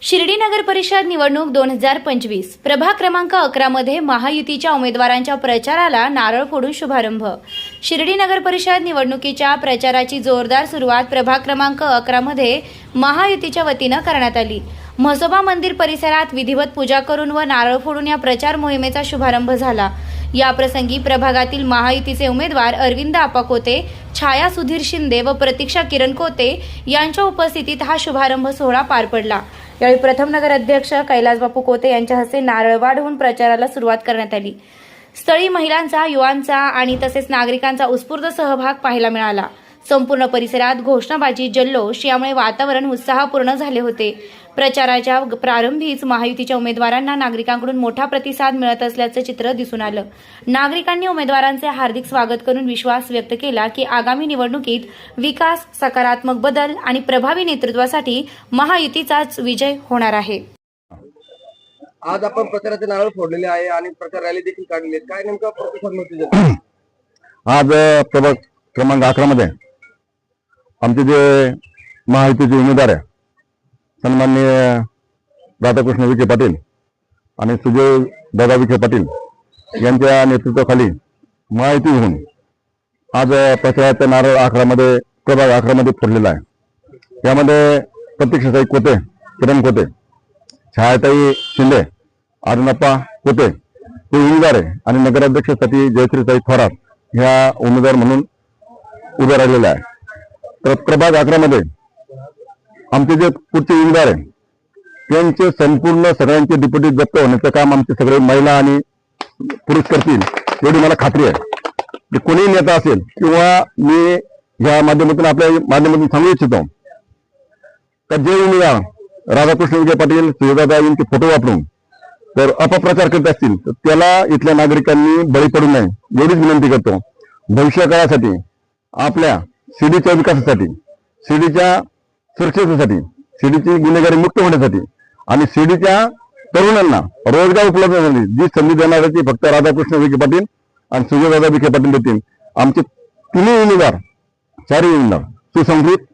शिर्डी नगर परिषद निवडणूक 2025 प्रभाग क्रमांक 11 मध्ये महायुतीच्या उमेदवारांच्या प्रचाराला नारळ फोडून शुभारंभ। शिर्डी नगर परिषद निवडणुकीच्या प्रचाराची जोरदार सुरुवात प्रभाग क्रमांक 11 मध्ये महायुतीच्या वतीने करण्यात आली। म्हसोबा मंदिर परिसरात विधिवत पूजा करून व नारळ फोडून या प्रचार मोहिमेचा शुभारंभ झाला। या प्रसंगी प्रभागातील महायुतीचे उमेदवार अरविंद आप्पा कोते, छाया सुधीर शिंदे व प्रतीक्षा किरण कोते यांच्या उपस्थितीत हा शुभारंभ सोहळा पार पडला। यावेळी प्रथम नगर अध्यक्ष कैलासबापू कोते यांच्या हस्ते नारळ वाढवून प्रचाराला सुरुवात करण्यात आली। स्थळी महिलांचा, युवांचा आणि तसेच नागरिकांचा उत्स्फूर्त सहभाग पाहायला मिळाला। संपूर्ण परिसरात घोषणाबाजी, जल्लोष यामुळे वातावरण उत्साहपूर्ण झाले होते। प्रचाराच्या प्रारंभीच महायुतीच्या उमेदवारांना नागरिकांकडून मोठा प्रतिसाद मिळत असल्याचे चित्र दिसून आलं। नागरिकांनी उमेदवारांचे हार्दिक स्वागत करून विश्वास व्यक्त केला की आगामी निवडणुकीत विकास, सकारात्मक बदल आणि प्रभावी नेतृत्वासाठी महायुतीचाच विजय होणार आहे। आज आपण प्रचाराचे नारळ फोडलेले आहे आणि प्रचार रॅली देखील काढली आहे। काय नेमका प्रतिसाद मिळतो? आज प्रभाग क्रमांक 11 मध्ये आमचे जे महायुतीचे उमेदवार आहे सन्माननीय राधाकृष्ण विखे पाटील आणि सुजय दादा विखे पाटील यांच्या नेतृत्वाखाली महायुती होऊन आज प्रचाराचा नारळ 11 मध्ये प्रभाग 11 मध्ये फोडलेला आहे। यामध्ये प्रतीक्षाताई कोते, किरण कोते, छायाताई शिंदे, अरुणप्पा कोते हे उमेदवार आहे आणि नगराध्यक्षासाठी जयश्रीताई थोरात ह्या उमेदवार म्हणून उभे राहिलेले आहे। तर प्रभाग 11 मध्ये आमचे जे पुढचे उमेदवार आहे त्यांचे संपूर्ण सगळ्यांचे डिप्युटी जप्त होण्याचं काम आमचे सगळे महिला आणि पुरुष करतील एवढी मला खात्री आहे। कोणीही नेता असेल किंवा मी या माध्यमातून आपल्या माध्यमातून सांगू इच्छितो तर जे उमेदवार राधाकृष्ण विखे पाटील, सुजयदादा यांचे फोटो वापरून तर अपप्रचार करत असतील तर त्याला इथल्या नागरिकांनी बळी पडू नये एवढीच विनंती करतो। भविष्य काळासाठी, आपल्या शिर्डीच्या विकासासाठी, शिर्डीच्या सुरक्षेसाठी, शिर्डीची गुन्हेगारी मुक्त होण्यासाठी आणि शिर्डीच्या तरुणांना रोजगार उपलब्ध होण्यासाठी जी संधी देणार ती फक्त राधाकृष्ण विखे पाटील आणि सुजयदादा विखे पाटील देतील। आमचे तिन्ही उमेदवार, चारही उमेदवार सुसंस्कृत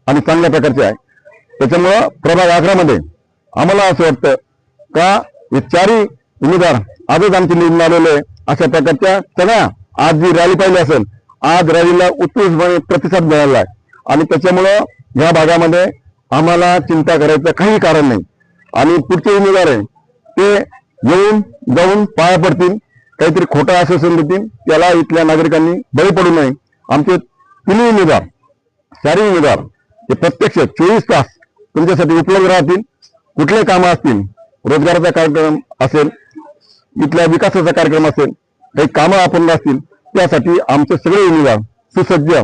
आणि चांगल्या प्रकारचे आहे। त्याच्यामुळं प्रभाग 11 मध्ये आम्हाला असं वाटतं का हे चारही उमेदवार आजच आमचे निवडून आलेले अशा प्रकारच्या सगळ्या आज जी रॅली पाहिली असेल आज रॅलीला उत्कृष्टपणे प्रतिसाद मिळाला आहे आणि त्याच्यामुळं या भागामध्ये आम्हाला चिंता करायचं काही कारण नाही। आणि पुढचे उमेदवार आहे ते येऊन जाऊन पाया पडतील, काहीतरी खोटं आश्वासन देतील, त्याला इथल्या नागरिकांनी बळी पडू नये। आमचे तिन्ही उमेदवार, चारही उमेदवार हे प्रत्यक्ष 24 तास तुमच्यासाठी उपलब्ध राहतील। कुठले कामं असतील, रोजगाराचा कार्यक्रम असेल, इथल्या विकासाचा कार्यक्रम असेल, काही कामं आपण असतील त्यासाठी आमचे सगळे उमेदवार सुसज्ज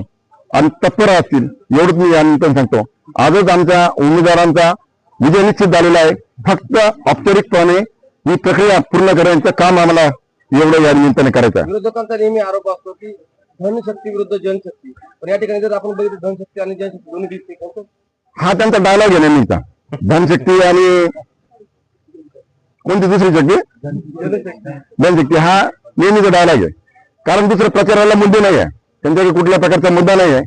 आणि तत्पर असतील एवढंच मी यानिमित्ताने सांगतो। आजच आमच्या उमेदवारांचा विजय निश्चित झालेला आहे। फक्त औपचारिकपणे ही प्रक्रिया पूर्ण करण्याचं काम आम्हाला एवढं या निमित्ताने करायचं आहे। विरोधकांचा नेहमी आरोप असतो की धनशक्ती विरुद्ध जनशक्ती, पण या ठिकाणी जर आपण बघितलं धनशक्ती आणि जनशक्ती दोन्ही दिसते। हा त्यांचा डायलॉग आहे नेहमीचा, धनशक्ती आणि कोणती दुसरी शक्ती, जनशक्ती, हा नेहमीचा डायलॉग आहे। कारण दुसऱ्या प्रचाराला मुद्दे नाही आहे, त्यांच्याकडे कुठल्या प्रकारचा मुद्दा नाही आहे।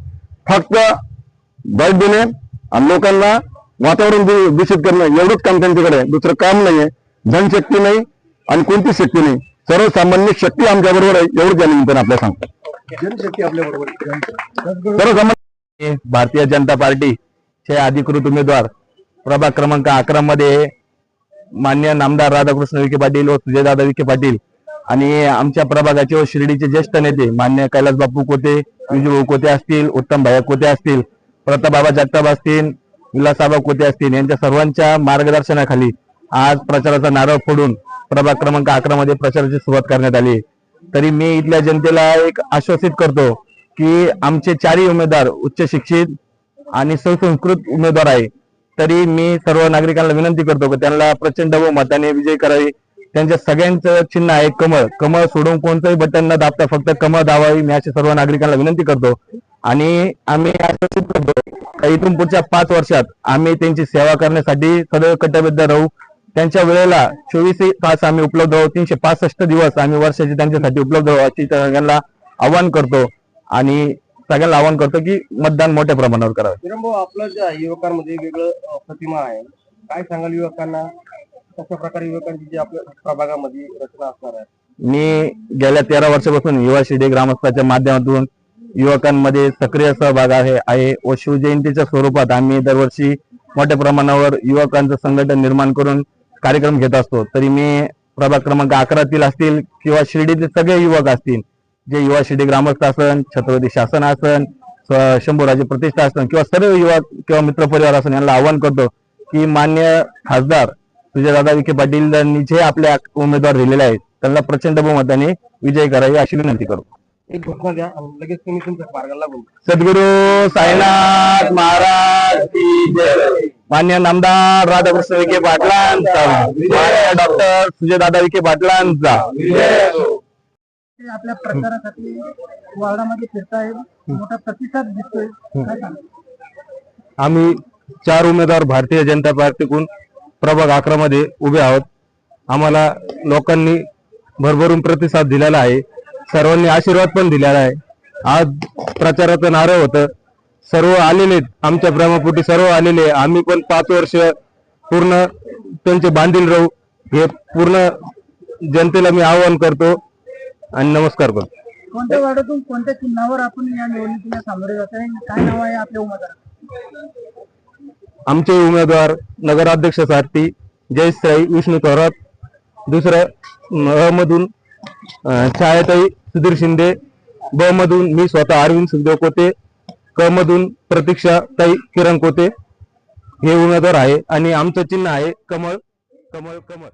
फक्त बाईट देणे आणि लोकांना वातावरण दूषित करणं एवढंच काम त्यांच्याकडे, दुसरं काम नाही आहे। धनशक्ती नाही आणि कोणतीच शक्ती नाही, सर्वसामान्य शक्ती आमच्या बरोबर आहे एवढंच या निमित्ताने आपल्याला सांगतो। जनशक्ती आपल्या बरोबर, सर्वसामान्य भारतीय जनता पार्टीचे अधिकृत उमेदवार प्रभाग क्रमांक 11 मध्ये मान्य नामदार राधाकृष्ण विखे पाटील व सुजयदादा विखे पाटील आणि आमच्या प्रभागाचे व शिर्डीचे ज्येष्ठ नेते मान्य कैलासबापू कोते, विजू कोते असतील, उत्तम भाया कोते असतील, प्रतापबाबा जगताप असतील, विलासबाबा कोते असतील यांच्या सर्वांच्या मार्गदर्शनाखाली आज प्रचाराचा नारळ फोडून प्रभाग क्रमांक 11 मध्ये प्रचाराची सुरुवात करण्यात आली। तरी मी इथल्या जनतेला एक आश्वासित करतो की आमचे चारही उमेदवार उच्च शिक्षित आणि सुसंस्कृत उमेदवार आहे। तरी मी सर्व नागरिकांना विनंती करतो की त्यांना प्रचंड व मताने विजय करावी। त्यांच्या सगळ्यांचं चिन्ह आहे कमळ, कमळ सोडून कोणतंही बटन न दाबता फक्त कमळ दाबावी मी अशी सर्व नागरिकांना विनंती करतो। आणि आम्ही आश्वासित करतो इथून पुढच्या 5 वर्षात आम्ही त्यांची सेवा करण्यासाठी सदैव कटिबद्ध राहू। त्यांच्या वेळेला 24 तास आम्ही उपलब्ध राहू, 365 दिवस आम्ही वर्षाची त्यांच्यासाठी उपलब्ध राहू अशी सगळ्यांना आवाहन करतो आणि सगळ्यांना आवाहन करतो की मतदान मोठ्या प्रमाणावर करावं। किरण भाऊ, आपलं ज्या युवकांमध्ये वेगळं प्रतिमा आहे काय सांगाल युवकांना, कशा प्रकारे युवकांची जी आपल्या प्रभागामध्ये रचना असणार आहे? मी गेल्या 13 वर्षापासून युवा शिर्डी ग्रामस्थाच्या माध्यमातून युवकांमध्ये सक्रिय सहभाग आहे व शिवजयंतीच्या स्वरूपात आम्ही दरवर्षी मोठ्या प्रमाणावर युवकांचं संघटन निर्माण करून कार्यक्रम घेत असतो. तरी मी प्रभाग क्रमांक 11 असतील किंवा शिर्डीतील सगळे युवक असतील, जे युवा शिर्डी ग्रामस्थ असन, छत्रपती शासन असन, शंभूराजे प्रतिष्ठा असन किंवा सर्व युवक किंवा मित्रपरिवार असन, यांना आवाहन करतो की मान्य खासदार सुजयदादा विखे पाटील जे आपल्या उमेदवार दिलेले आहेत त्यांना प्रचंड बहुमताने विजयी करावी अशी विनंती करू. एक घोषणा द्या आणि लगेच तुम्ही तुमच्या मार्गाला लागून. सद्गुरु साईनाथ महाराज की जय. मान्य नामदार राधाकृष्ण विखे पाटलांचा, मान्य डॉक्टर सुजयदादा विखे पाटलांचा. आपल्या प्रचारासाठी वार्डामध्ये फिरताय, मोठा प्रतिसाद दिसतोय, काय सांगा? आम्ही 4 उमेदवार भारतीय जनता पार्टीकडून प्रभाग 11 मध्ये उभे आहोत. आम्हाला लोकांनी भरभरून प्रतिसाद दिलेला आहे, सर्वांनी आशीर्वाद पण दिलेला आहे. आज प्रचाराचं नारळ होतं, सर्व आलेले आमच्या प्रेमापोटी सर्व आलेले. आम्ही पण 5 वर्ष पूर्ण त्यांचे बांधील राहू हे पूर्ण जनतेला मी आवाहन करतो आणि नमस्कार करतो. कोणत्या वार्डातून कोणत्या चिन्हावर आपण या निवडणुकीला सामोरे जात आहे? काय नाव आहे आपल्या उमेदवार? आमचे उमेदवार नगराध्यक्षासाठी जयश्री विष्णू थोरात, दुसरं अ मधून छायाताई सुधीर शिंदे, ब मधून मी स्वतः अरविंद सुखदेव कोते, क मधून प्रतीक्षा ताई किरण कोते हे उमेदवार आहे आणि आमचं चिन्ह आहे कमळ कमळ कमळ.